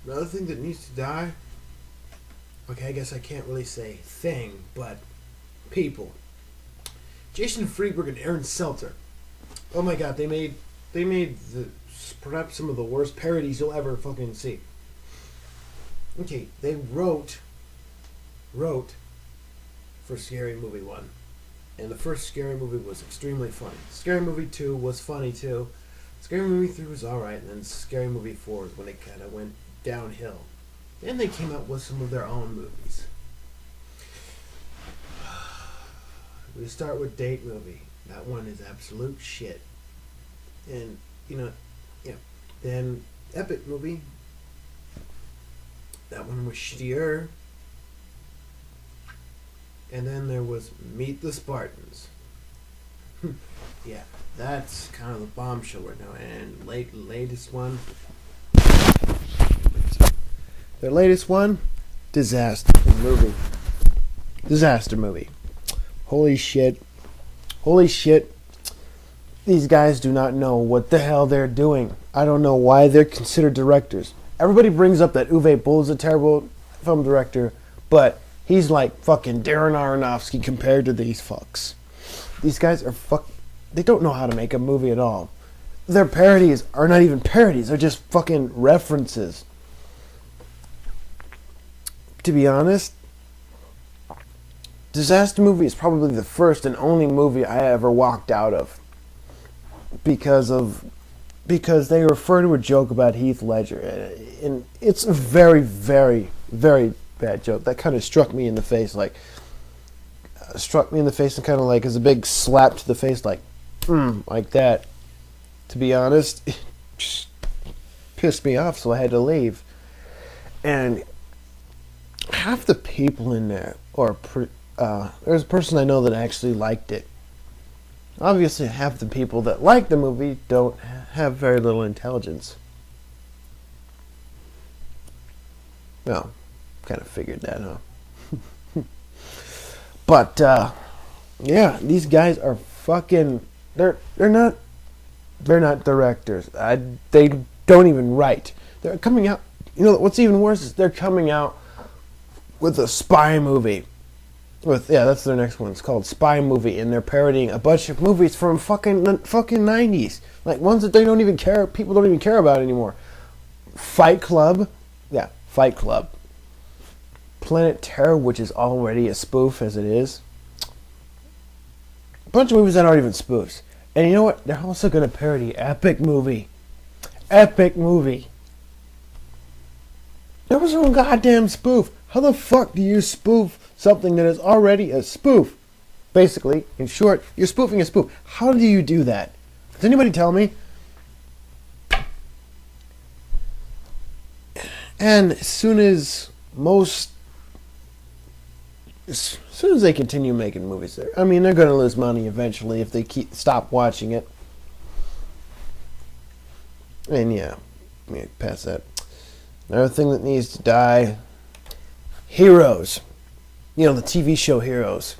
Another thing that needs to die. Okay, I guess I can't really say thing, but people. Jason Friedberg and Aaron Seltzer. Oh my god, they made perhaps some of the worst parodies you'll ever fucking see. Okay, they wrote for Scary Movie 1. And the first Scary Movie was extremely funny. Scary Movie 2 was funny too. Scary Movie 3 was alright, and then Scary Movie 4 is when it kind of went downhill. Then they came out with some of their own movies. We start with Date Movie. That one is absolute shit. And, yeah. Then Epic Movie. That one was shittier. And then there was Meet the Spartans. Yeah, that's kind of the bombshell right now. And latest one. Their latest one, Disaster Movie. Disaster Movie. Holy shit. Holy shit. These guys do not know what the hell they're doing. I don't know why they're considered directors. Everybody brings up that Uwe Boll is a terrible film director, but he's like fucking Darren Aronofsky compared to these fucks. These guys are they don't know how to make a movie at all. Their parodies are not even parodies. They're just fucking references. To be honest, Disaster Movie is probably the first and only movie I ever walked out of. Because they refer to a joke about Heath Ledger. And it's a very, very, very bad joke. That kind of struck me in the face, and kind of like as a big slap to the face, like that. To be honest, it just pissed me off, so I had to leave. And half the people in there, there's a person I know that actually liked it. Obviously, half the people that like the movie don't have very little intelligence. Well, kind of figured that out. But yeah, these guys are fucking. They're not directors. They don't even write. They're coming out. You know what's even worse is they're coming out with a spy movie. That's their next one. It's called Spy Movie, and they're parodying a bunch of movies from fucking 90s, like ones that people don't even care about anymore. Fight Club, Fight Club. Planet Terror, which is already a spoof as it is. A bunch of movies that aren't even spoofs. And you know what? They're also going to parody Epic Movie. Epic Movie. That was a goddamn spoof. How the fuck do you spoof something that is already a spoof? Basically, in short, you're spoofing a spoof. How do you do that? Does anybody tell me? And as soon as they continue making movies, they're going to lose money eventually if they stop watching it. And yeah, let me pass that. Another thing that needs to die. Heroes. The TV show Heroes.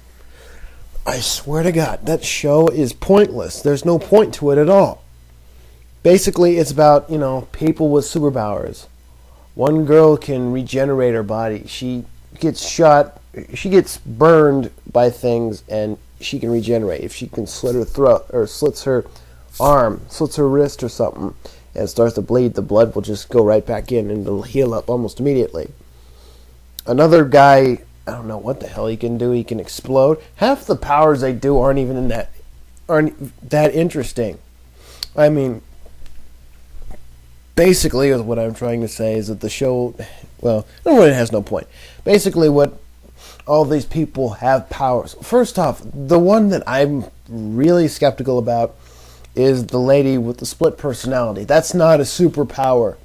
I swear to God, that show is pointless. There's no point to it at all. Basically, it's about, people with superpowers. One girl can regenerate her body. She gets burned by things, and she can regenerate. If she can slit her throat, or slits her arm, slits her wrist or something, and it starts to bleed, the blood will just go right back in, and it'll heal up almost immediately. Another guy, I don't know what the hell he can do. He can explode. Half the powers they do aren't that interesting. Basically, what I'm trying to say is that the show, it has no point. Basically, what all these people have powers. First off, the one that I'm really skeptical about is the lady with the split personality. That's not a superpower.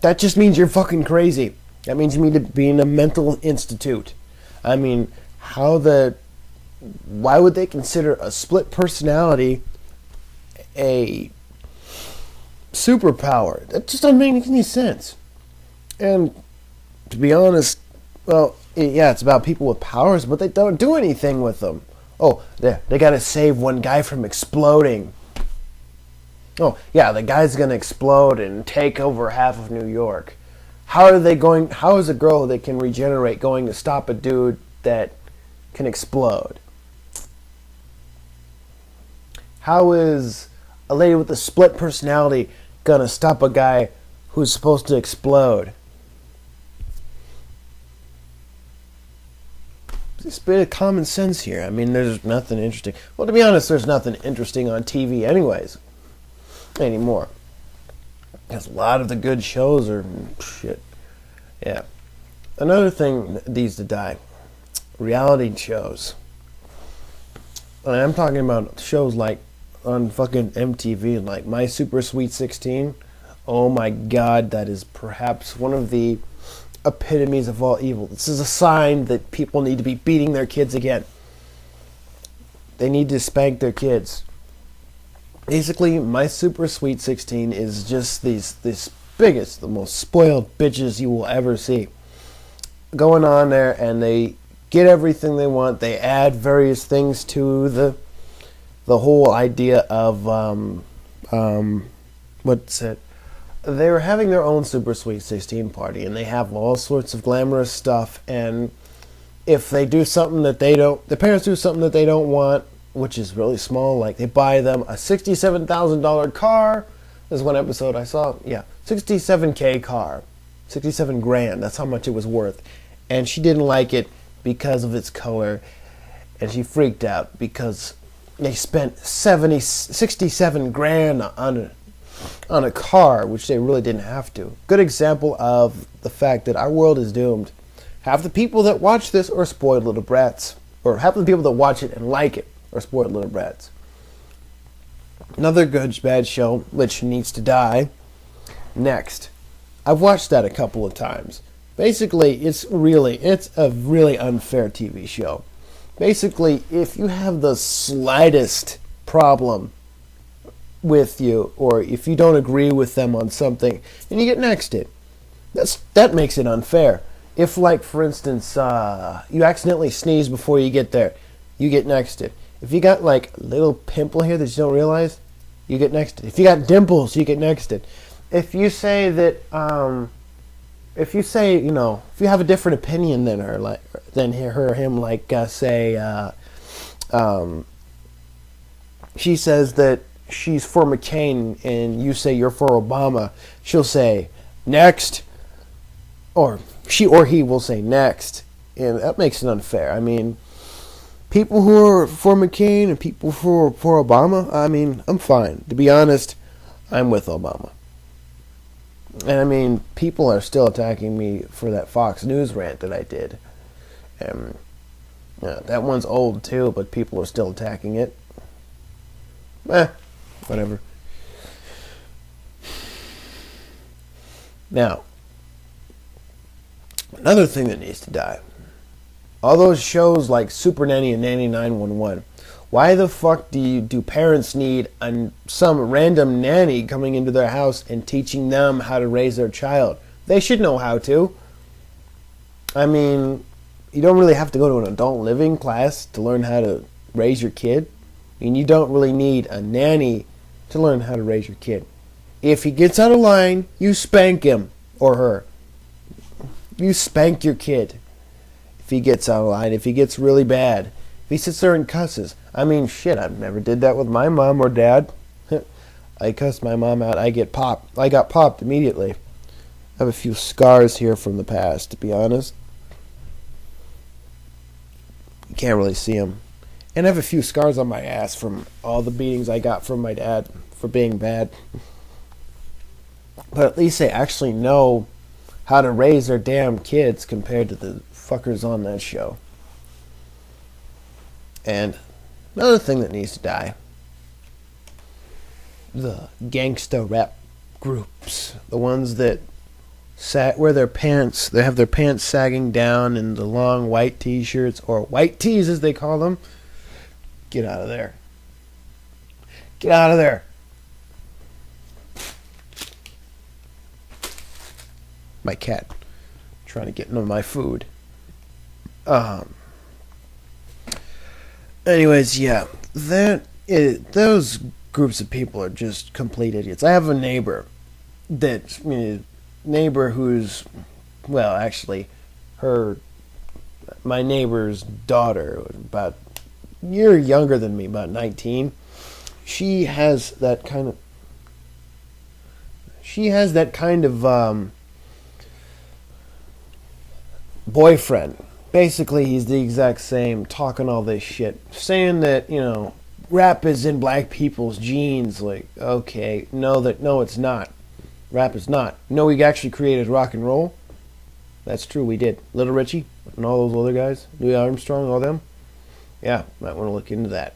That just means you're fucking crazy. That means you need to be in a mental institute. Why would they consider a split personality a superpower? That just doesn't make any sense. And to be honest, it's about people with powers, but they don't do anything with them. Oh, they gotta save one guy from exploding. Oh, yeah, the guy's going to explode and take over half of New York. How is a girl that can regenerate going to stop a dude that can explode? How is a lady with a split personality going to stop a guy who's supposed to explode? Just a bit of common sense here. I mean, there's nothing interesting. Well, to be honest, there's nothing interesting on TV anyways anymore. Because a lot of the good shows are shit. Yeah. Another thing that needs to die. Reality shows. And I'm talking about shows like on fucking MTV, like My Super Sweet 16. Oh my god, that is perhaps one of the epitomes of all evil. This is a sign that people need to be beating their kids again. They need to spank their kids. Basically, My Super Sweet 16 is just this biggest, the most spoiled bitches you will ever see. Going on there, and they get everything they want. They add various things to the whole idea of what's it? They were having their own Super Sweet 16 party, and they have all sorts of glamorous stuff. And if they do something that the parents do something that they don't want, which is really small, like they buy them a $67,000 car. There's one episode I saw, yeah, 67K car, 67 grand. That's how much it was worth, and she didn't like it because of its color, and she freaked out because they spent 67 grand on a car, which they really didn't have to. Good example of the fact that our world is doomed. Half the people that watch this are spoiled little brats, or half the people that watch it and like it are spoiled little brats. Another good bad show which needs to die. Next. I've watched that a couple of times. Basically, it's a really unfair TV show. Basically, if you have the slightest problem with you, or if you don't agree with them on something, and you get nexted, that makes it unfair. If, like, for instance, you accidentally sneeze before you get there, you get nexted. If you got, like, a little pimple here that you don't realize, you get nexted. If you got dimples, you get nexted. If you say that, if you have a different opinion than her, or him, like, she says that she's for McCain and you say you're for Obama, she'll say, next. Or she or he will say next. And that makes it unfair. I mean, people who are for McCain and people for Obama, I mean, I'm fine. To be honest, I'm with Obama. And I mean, people are still attacking me for that Fox News rant that I did. And that one's old too, but people are still attacking it. Whatever. Now, another thing that needs to die. All those shows like Super Nanny and Nanny 911. Why the fuck do parents need some random nanny coming into their house and teaching them how to raise their child? They should know how to. I mean, you don't really have to go to an adult living class to learn how to raise your kid. I mean, you don't really need a nanny to learn how to raise your kid. If he gets out of line, you spank him or her. You spank your kid if he gets out of line, if he gets really bad. If he sits there and cusses. I mean, shit, I never did that with my mom or dad. I cussed my mom out. I got popped immediately. I have a few scars here from the past, to be honest. You can't really see them. And I have a few scars on my ass from all the beatings I got from my dad for being bad. But at least they actually know how to raise their damn kids compared to the fuckers on that show. And another thing that needs to die. The gangsta rap groups. The ones that wear their pants, they have their pants sagging down in the long white t-shirts, or white tees as they call them. Get out of there. Get out of there. My cat trying to get into my food. Anyways, yeah, those groups of people are just complete idiots. I have a neighbor who's, well, actually, my neighbor's daughter, about a year younger than me, about 19. She has that kind of boyfriend. Basically, he's the exact same, talking all this shit, saying that, rap is in black people's genes. Like, okay, no, it's not. Rap is not. We actually created rock and roll. That's true, we did. Little Richie and all those other guys, Louis Armstrong, all them. Yeah, might want to look into that.